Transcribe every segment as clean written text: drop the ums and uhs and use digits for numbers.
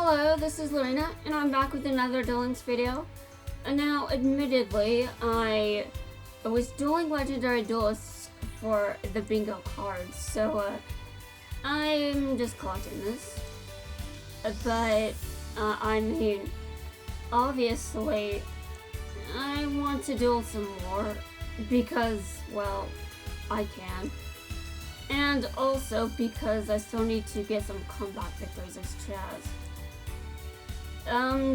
Hello, this is Lorena, and I'm back with another dueling video. And now, admittedly, I was dueling Legendary Duelists for the bingo cards, so I'm just collecting this. But, I mean, obviously, I want to duel some more, because, well, I can. And also because I still need to get some comeback victories as Chaz.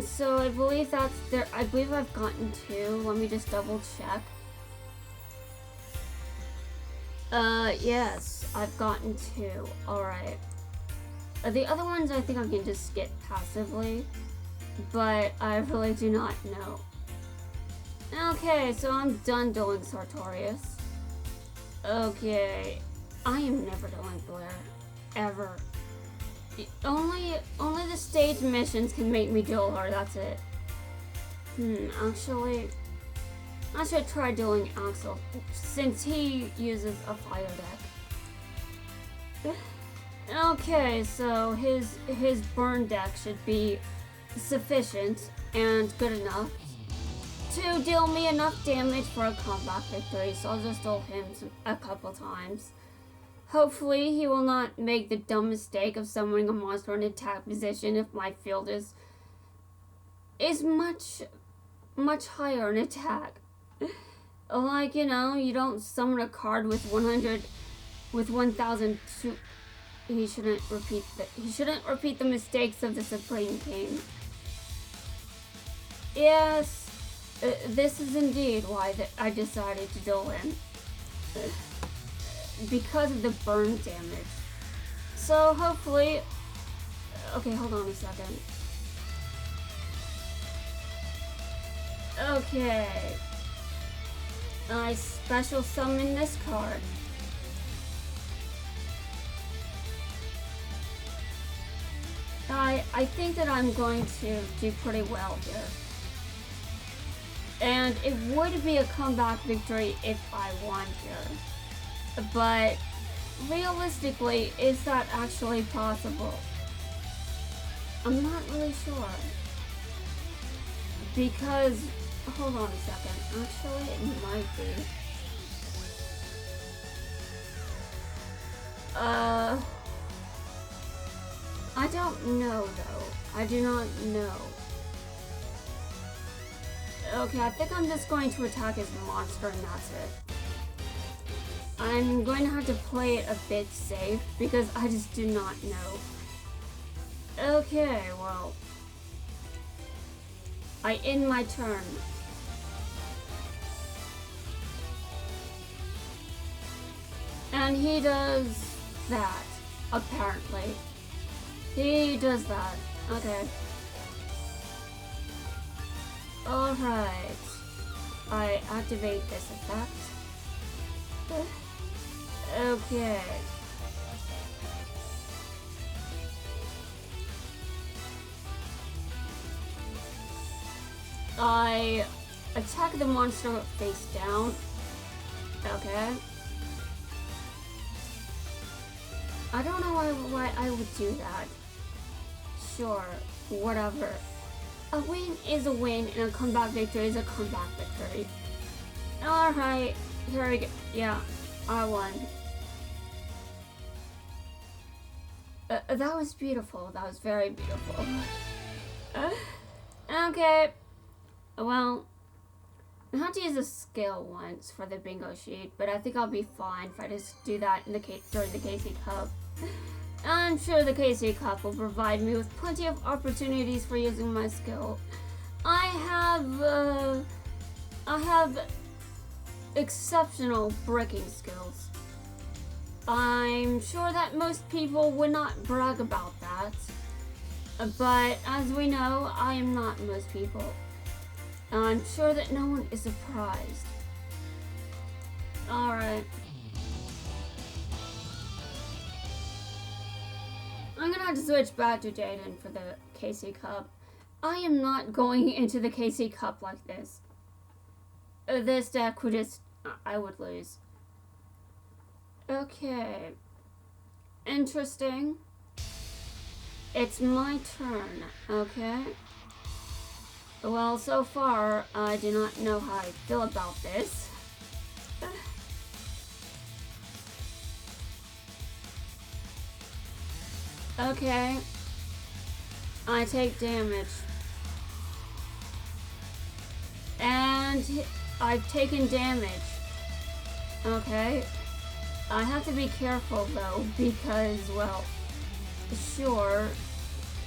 So I believe that's there. I believe I've gotten 2. Let me just double check. Yes, I've gotten 2. Alright. The other ones I think I can just get passively, but I really do not know. Okay, so I'm done dueling Sartorius. Okay. I am never dueling Blair. Ever. Only the stage missions can make me duel her, that's it. Actually, I should try dueling Axel, since he uses a fire deck. Okay, so his burn deck should be sufficient and good enough to deal me enough damage for a comeback victory, so I'll just duel him a couple times. Hopefully, he will not make the dumb mistake of summoning a monster in attack position if my field is much higher in attack. Like, you know, you don't summon a card with 1,000. He shouldn't repeat the mistakes of the Supreme King. Yes, this is indeed why I decided to duel him. Because of the burn damage. So hopefully... Okay, hold on a second. Okay. I special summon this card. I think that I'm going to do pretty well here. And it would be a comeback victory if I won here. But realistically, is that actually possible? I'm not really sure. Because, hold on a second, actually it might be. I don't know though. I do not know. Okay, I think I'm just going to attack his monster and that's it. I'm going to have to play it a bit safe because I just do not know. Okay, well. I end my turn. And he does that, apparently. He does that. Okay. Alright. I activate this effect. Okay. I attack the monster face down. Okay. I don't know why I would do that. Sure, whatever. A win is a win, and a comeback victory is a comeback victory. Alright, here we go. Yeah, I won. That was beautiful. That was very beautiful. Okay. Well, I have to use a skill once for the bingo sheet, but I think I'll be fine if I just do that in during the KC Cup. I'm sure the KC Cup will provide me with plenty of opportunities for using my skill. I have exceptional bricking skills. I'm sure that most people would not brag about that, but as we know, I am not most people. I'm sure that no one is surprised. Alright. I'm gonna have to switch back to Jaden for the KC Cup. I am not going into the KC Cup like this. This deck would just... I would lose. Okay. Interesting. It's my turn, okay? Well, so far, I do not know how I feel about this. Okay. I take damage. And I've taken damage. Okay. I have to be careful though, because, well, sure,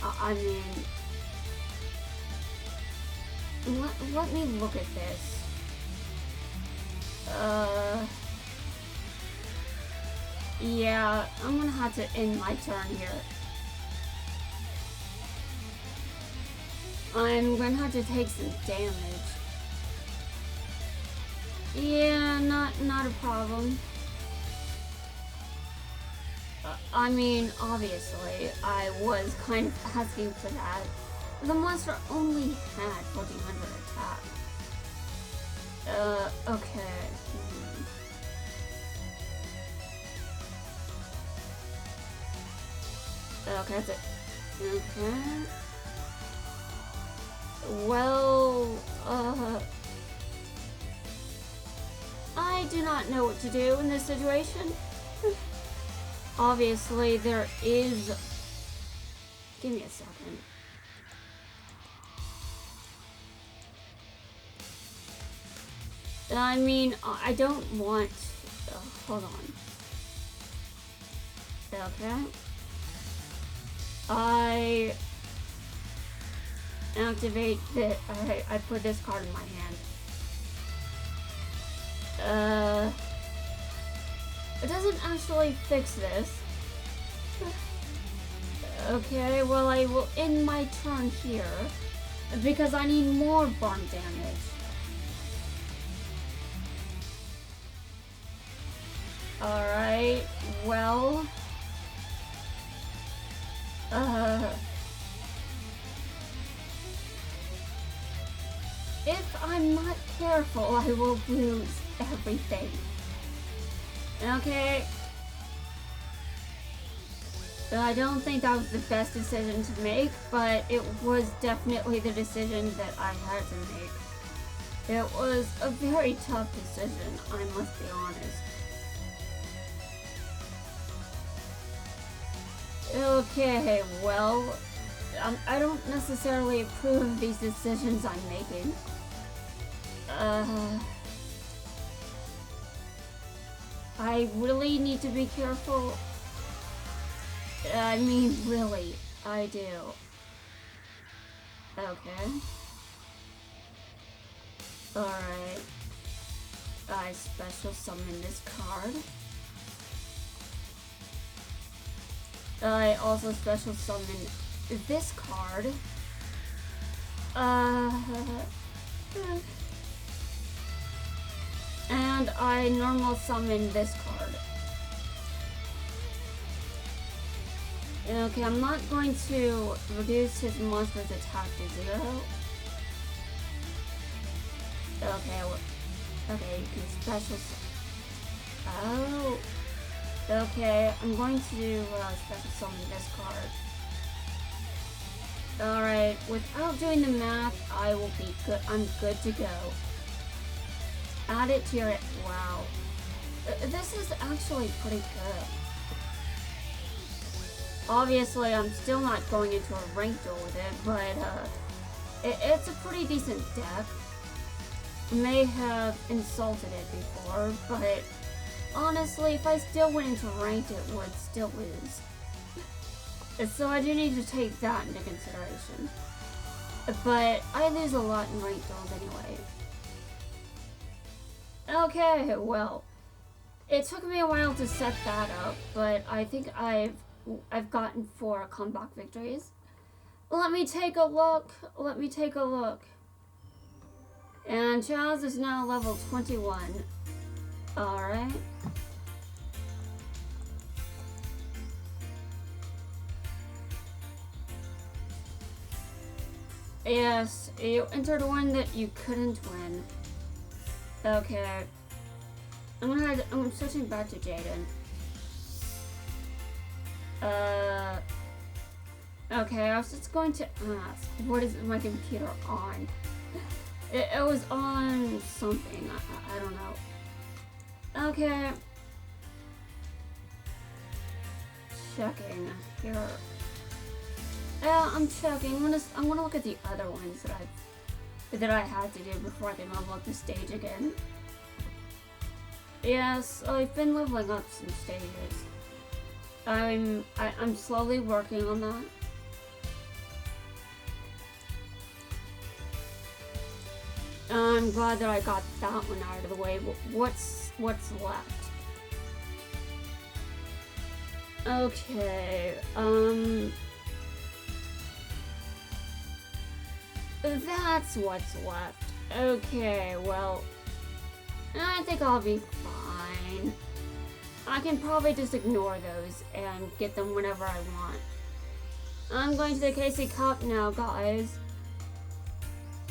I mean, let me look at this. Yeah, I'm gonna have to end my turn here. I'm gonna have to take some damage. Yeah, not a problem. I mean, obviously, I was kind of asking for that. The monster only had 1400 attack. Okay. Okay, that's it. Okay. Well, I do not know what to do in this situation. Obviously, there is... Give me a second. I mean, I don't want... hold on. Okay. I activate the... I put this card in my hand. It doesn't actually fix this. Okay, well, I will end my turn here because I need more burn damage. Alright, well... if I'm not careful, I will lose everything. Okay. I don't think that was the best decision to make, but it was definitely the decision that I had to make. It was a very tough decision, I must be honest. Okay, well, I don't necessarily approve of these decisions I'm making. I really need to be careful. I mean, really, I do. Okay. Alright. I special summon this card. I also special summon this card. And I normal summon this card. Okay, I'm not going to reduce his monster's attack to 0. Okay, you can special oh. Okay, I'm going to special summon this card. Alright, without doing the math, I will be good. I'm good to go. Add it to your... Wow. This is actually pretty good. Obviously, I'm still not going into a ranked duel with it, but it's a pretty decent deck. May have insulted it before, but honestly, if I still went into ranked, it would still lose. So I do need to take that into consideration. But I lose a lot in ranked duels anyway. Okay, well, it took me a while to set that up, but I think I've gotten 4 comeback victories. Let me take a look. And Charles is now level 21. Alright. Yes, you entered one that you couldn't win. Okay. I'm switching back to Jaden. Okay, I was just going to ask, what is my computer on? It was on something, I don't know. Okay. Checking here. Yeah, I'm checking. I'm gonna look at the other ones that I had to do before I can level up the stage again. Yes, I've been leveling up some stages. I'm slowly working on that. I'm glad that I got that one out of the way. What's left? Okay, that's what's left. Okay, well, I think I'll be fine. I can probably just ignore those and get them whenever I want. I'm going to the KC Cup now, guys.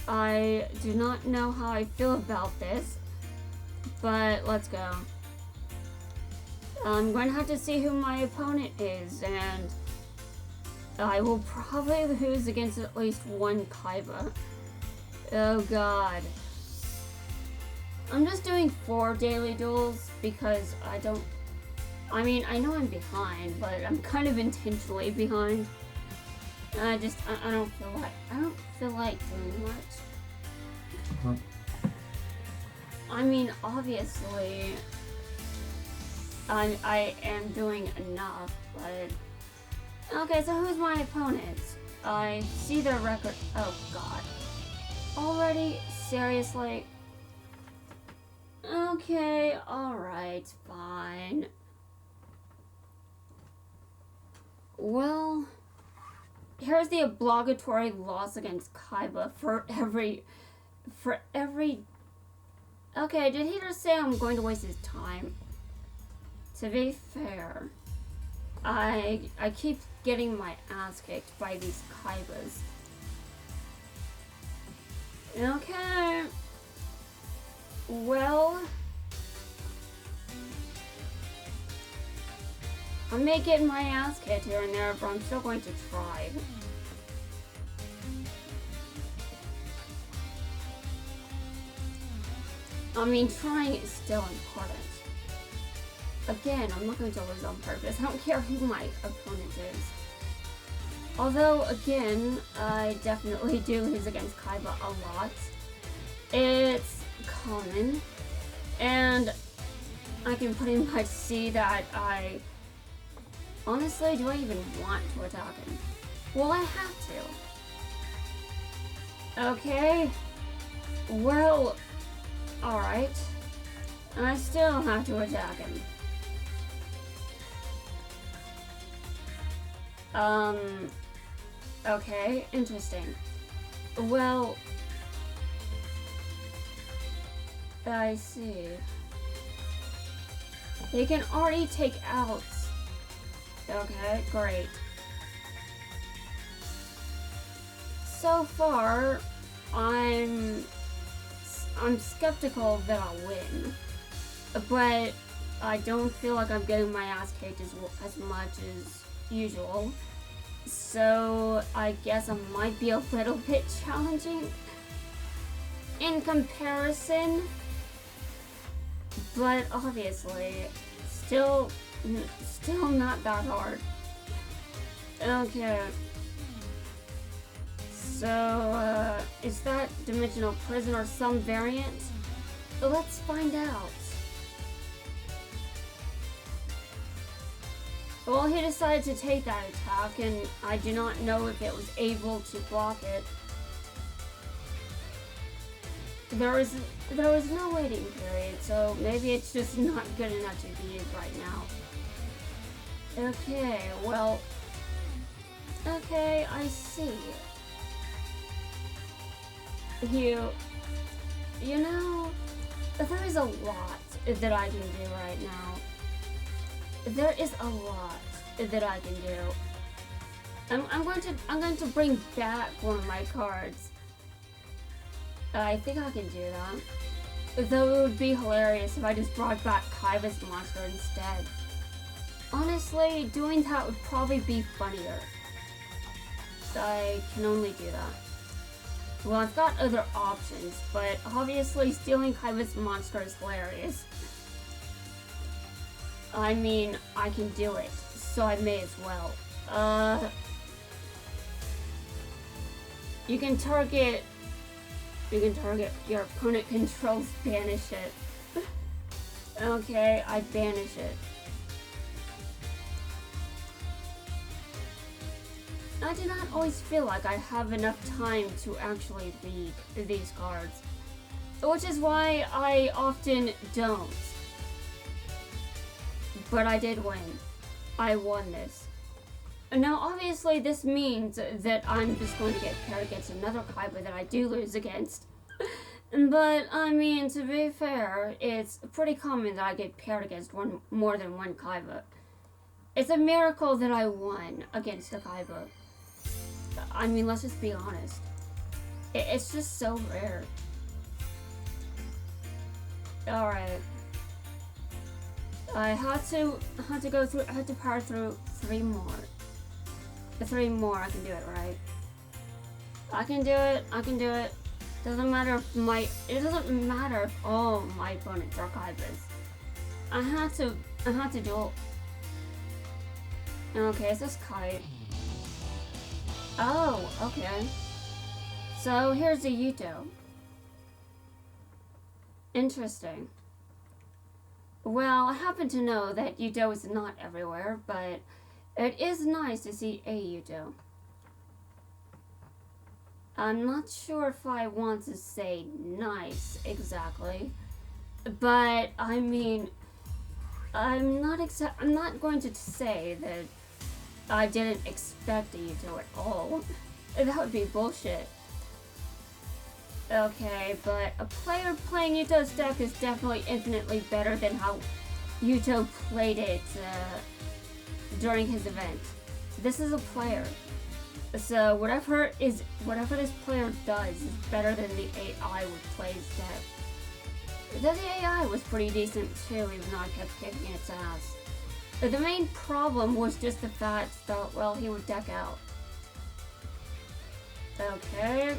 I do not know how I feel about this, but let's go. I'm going to have to see who my opponent is, and I will probably lose against at least one Kaiba. Oh god. I'm just doing 4 daily duels because I know I'm behind, but I'm kind of intentionally behind. I don't feel like doing much. Huh. I mean, obviously, I am doing enough, but okay. So who's my opponent? I see their record. Oh god, already? Seriously? Okay, all right, fine. Well. Here's the obligatory loss against Kaiba for every... Okay, did he just say I'm going to waste his time? To be fair, I keep getting my ass kicked by these Kaibas. Okay. Well... I may get my ass kicked here and there, but I'm still going to try. I mean, trying is still important. Again, I'm not going to lose on purpose. I don't care who my opponent is. Although, again, I definitely do lose against Kaiba a lot. It's common. And I can pretty much see that honestly, do I even want to attack him? Well, I have to. Okay. Well, alright. I still have to attack him. Okay, interesting. Well, I see. They can already take out. Okay, great. So far, I'm skeptical that I'll win, but I don't feel like I'm getting my ass kicked as much as usual. So I guess I might be a little bit challenging in comparison, but obviously, still not that hard. Okay. So, is that Dimensional Prison or some variant? Let's find out. Well, he decided to take that attack, and I do not know if it was able to block it. There was no waiting period, so maybe it's just not good enough to be used right now. Okay, well... Okay, I see. You know, there is a lot that I can do right now. There is a lot that I can do. I'm going to bring back one of my cards. I think I can do that. Though it would be hilarious if I just brought back Kaiba's monster instead. Honestly, doing that would probably be funnier. I can only do that. Well, I've got other options, but obviously stealing Kaiba's monster is hilarious. I mean, I can do it, so I may as well. You can target your opponent controls, banish it. Okay, I banish it. I do not always feel like I have enough time to actually read these cards, which is why I often don't. But I did win. I won this. Now, obviously, this means that I'm just going to get paired against another Kaiba that I do lose against. But, I mean, to be fair, it's pretty common that I get paired against more than one Kaiba. It's a miracle that I won against a Kaiba. I mean, let's just be honest. It's just so rare. Alright. I had to power through 3 more. The 3 more, I can do it, right? I can do it. Doesn't matter if all my opponents are Kaibas. I had to duel. Okay, it's just Kai. Oh, okay. So here's the Yuto. Interesting. Well, I happen to know that Yuto is not everywhere, but it is nice to see a Yuto. I'm not sure if I want to say nice exactly, but I mean, I'm not going to say that I didn't expect a Yuto at all. That would be bullshit. Okay, but a player playing Yuto's deck is definitely infinitely better than how Yuto played it during his event. This is a player. So whatever this player does is better than the AI would play his deck. The AI was pretty decent too, even though I kept kicking its ass. The main problem was just the fact that, well, he would deck out. Okay.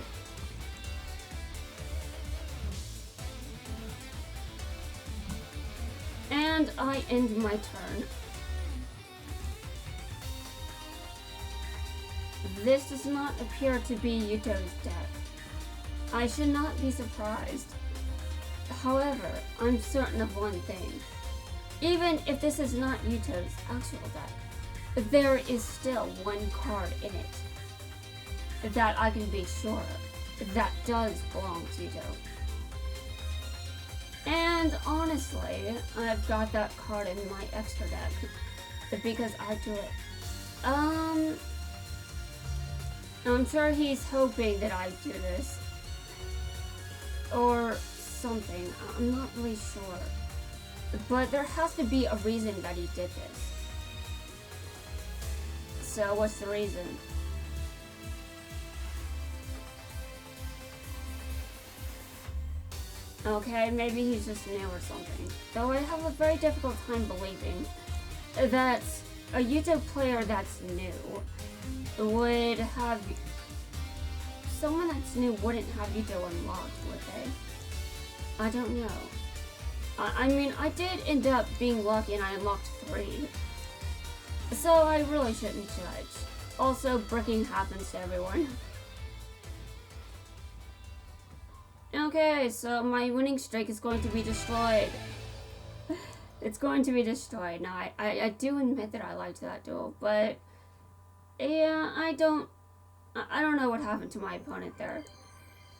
And I end my turn. This does not appear to be Yuto's deck. I should not be surprised. However, I'm certain of one thing. Even if this is not Yuto's actual deck, there is still one card in it that I can be sure of that does belong to Yuto. And honestly, I've got that card in my extra deck because I do it. I'm sure he's hoping that I do this. Or something. I'm not really sure. But there has to be a reason that he did this. So what's the reason? Okay, maybe he's just new or something. Though I have a very difficult time believing that a Yuto player that's new would have... Someone that's new wouldn't have Yuto unlocked, would they? I don't know. I mean, I did end up being lucky and I unlocked 3. So I really shouldn't judge. Also, bricking happens to everyone. Okay, so my winning streak is going to be destroyed. It's going to be destroyed. Now, I do admit that I liked that duel, but yeah, I don't know what happened to my opponent there.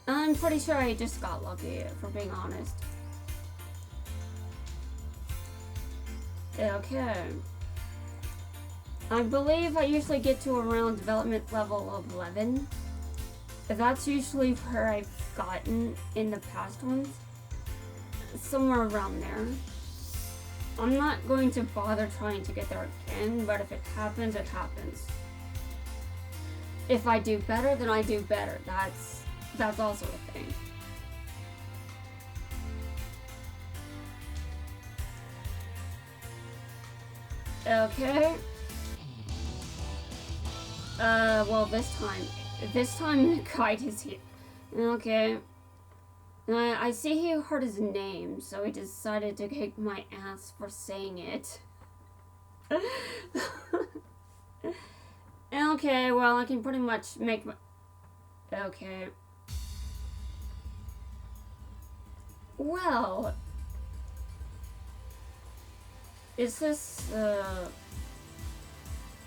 I'm pretty sure I just got lucky, if we're being honest. Okay. I believe I usually get to around development level of 11. That's usually where I've gotten in the past ones. Somewhere around there. I'm not going to bother trying to get there again, but if it happens, it happens. If I do better, then I do better. That's also a thing. Okay. Well, this time Kite is here. Okay. I see he heard his name, so he decided to kick my ass for saying it. Okay, well, I can pretty much make my... Okay. Well... Is this,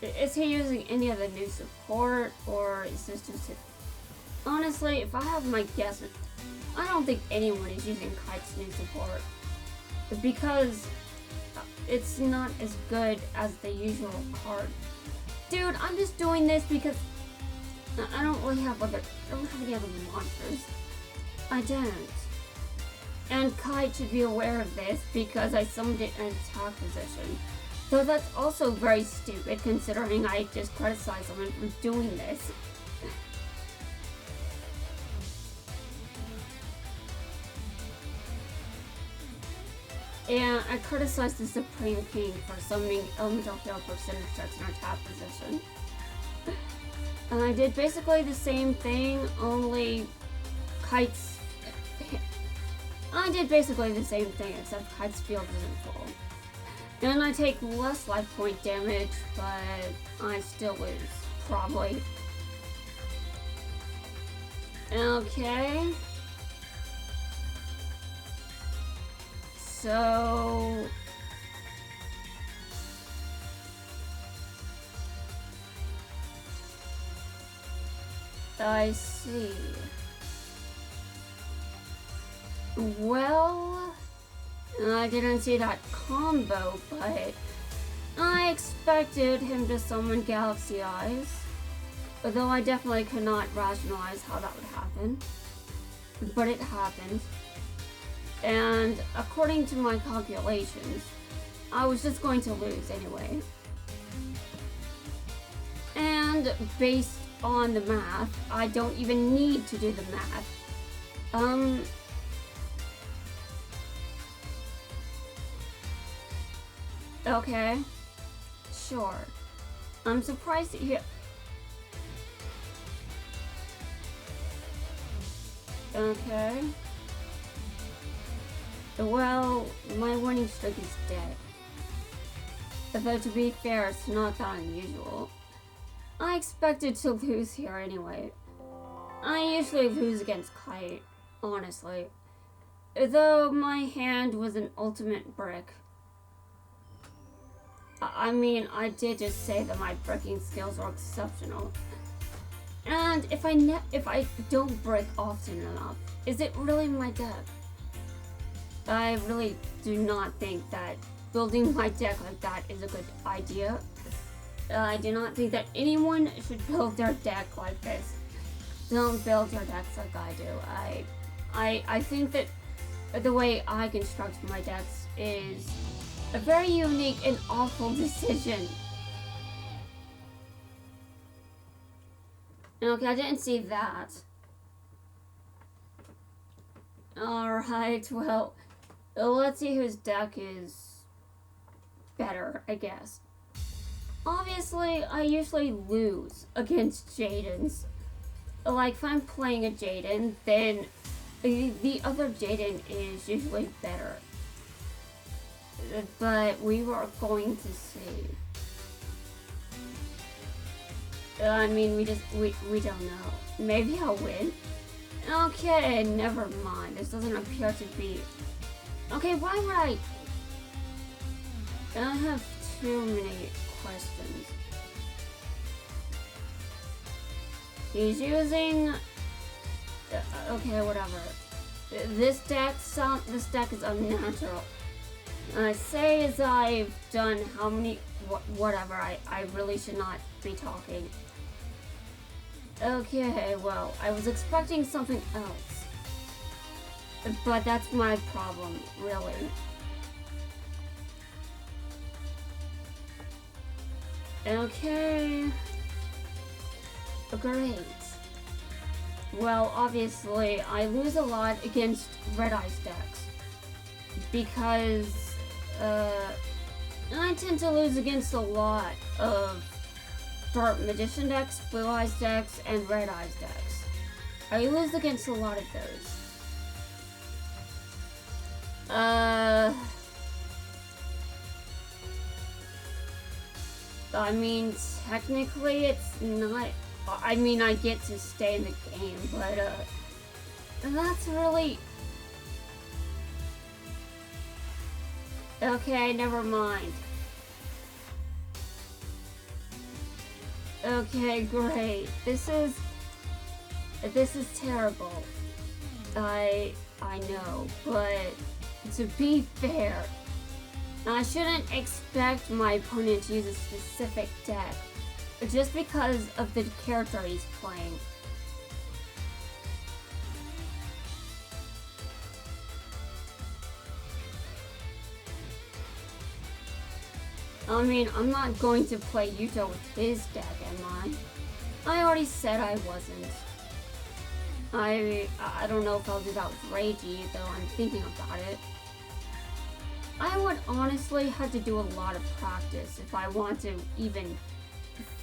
is he using any of the new support, or is this just it? Honestly, if I have my guess, I don't think anyone is using Kite's new support. Because it's not as good as the usual card. Dude, I'm just doing this because I don't really have I don't have any other monsters. I don't. And Kite should be aware of this because I summoned it in attack position. Though that's also very stupid considering I just criticized someone for doing this. And I criticized the Supreme King for summoning Elemental Field percentage checks in our attack position. And I did basically the same thing, only I did basically the same thing, except Kite's field isn't full. And I take less life point damage, but I still lose, probably. Okay. So... I see. Well, I didn't see that combo, but I expected him to summon Galaxy Eyes. Although I definitely could not rationalize how that would happen. But it happened. And according to my calculations, I was just going to lose anyway. And based on the math, I don't even need to do the math. Okay. Sure. I'm surprised that you... Okay. Well, my winning streak is dead. Though to be fair, it's not that unusual. I expected to lose here anyway. I usually lose against Kite, honestly. Though my hand was an ultimate brick. I mean, I did just say that my bricking skills are exceptional. And if I don't brick often enough, is it really my deck? I really do not think that building my deck like that is a good idea. I do not think that anyone should build their deck like this. Don't build your decks like I do. I think that the way I construct my decks is a very unique and awful decision. Okay, I didn't see that. Alright, well, let's see whose deck is better, I guess. Obviously, I usually lose against Jaden's. Like, if I'm playing a Jaden, then the other Jaden is usually better. But we were going to see. I mean, we don't know. Maybe I'll win. Okay, never mind. This doesn't appear to be... Okay, why would I have too many questions. He's using... okay, whatever. This deck is unnatural. Say as I've done how many... whatever, I really should not be talking. Okay, well, I was expecting something else. But that's my problem, really. Okay. Great. Well, obviously, I lose a lot against Red Eyes decks. Because, I tend to lose against a lot of start Magician decks, Blue Eyes decks, and Red Eyes decks. I lose against a lot of those. I mean, technically it's not... I mean, I get to stay in the game, but, that's really... Okay, never mind. Okay, great. This is terrible. I know, but to be fair, I shouldn't expect my opponent to use a specific deck just because of the character he's playing. I mean, I'm not going to play Yuto with his deck, am I? I already said I wasn't. I don't know if I'll do that with Reiji, though I'm thinking about it. I would honestly have to do a lot of practice if I want to even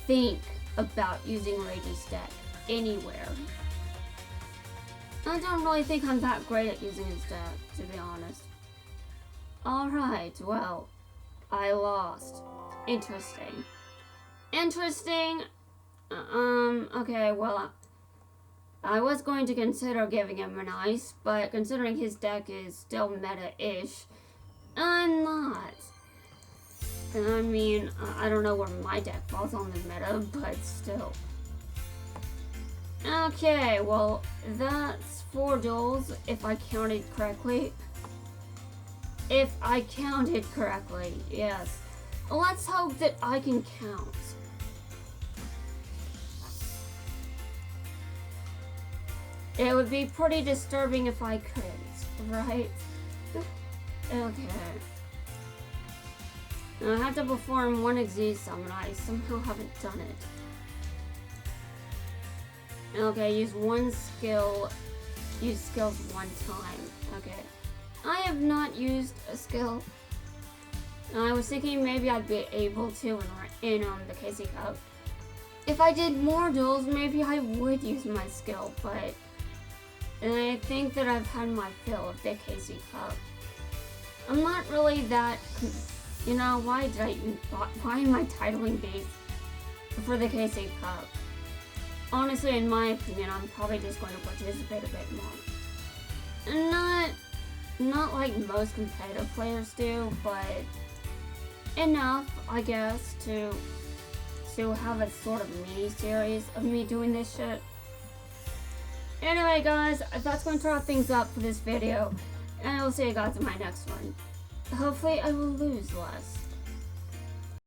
think about using Reiji's deck anywhere. I don't really think I'm that great at using his deck, to be honest. Alright, well, I lost. Interesting. Okay, well, I was going to consider giving him an ice, but considering his deck is still meta-ish, I'm not. I mean, I don't know where my deck falls on the meta, but still. Okay, well, that's 4 duels, if I counted correctly. If I counted correctly, yes. Let's hope that I can count. It would be pretty disturbing if I couldn't, right? Okay. I have to perform 1 Xyz summon. I somehow haven't done it. Okay, use 1 skill. Use skills 1 time. Okay. I have not used a skill. I was thinking maybe I'd be able to in the KC Cup. If I did more duels, maybe I would use my skill, but I think that I've had my fill of the KC Cup. I'm not really that, you know, why am I titling these for the KC Cup? Honestly, in my opinion, I'm probably just going to participate a bit more. Not like most competitive players do, but enough, I guess, to have a sort of mini-series of me doing this shit. Anyway, guys, that's going to wrap things up for this video, and I will see you guys in my next one. Hopefully, I will lose less.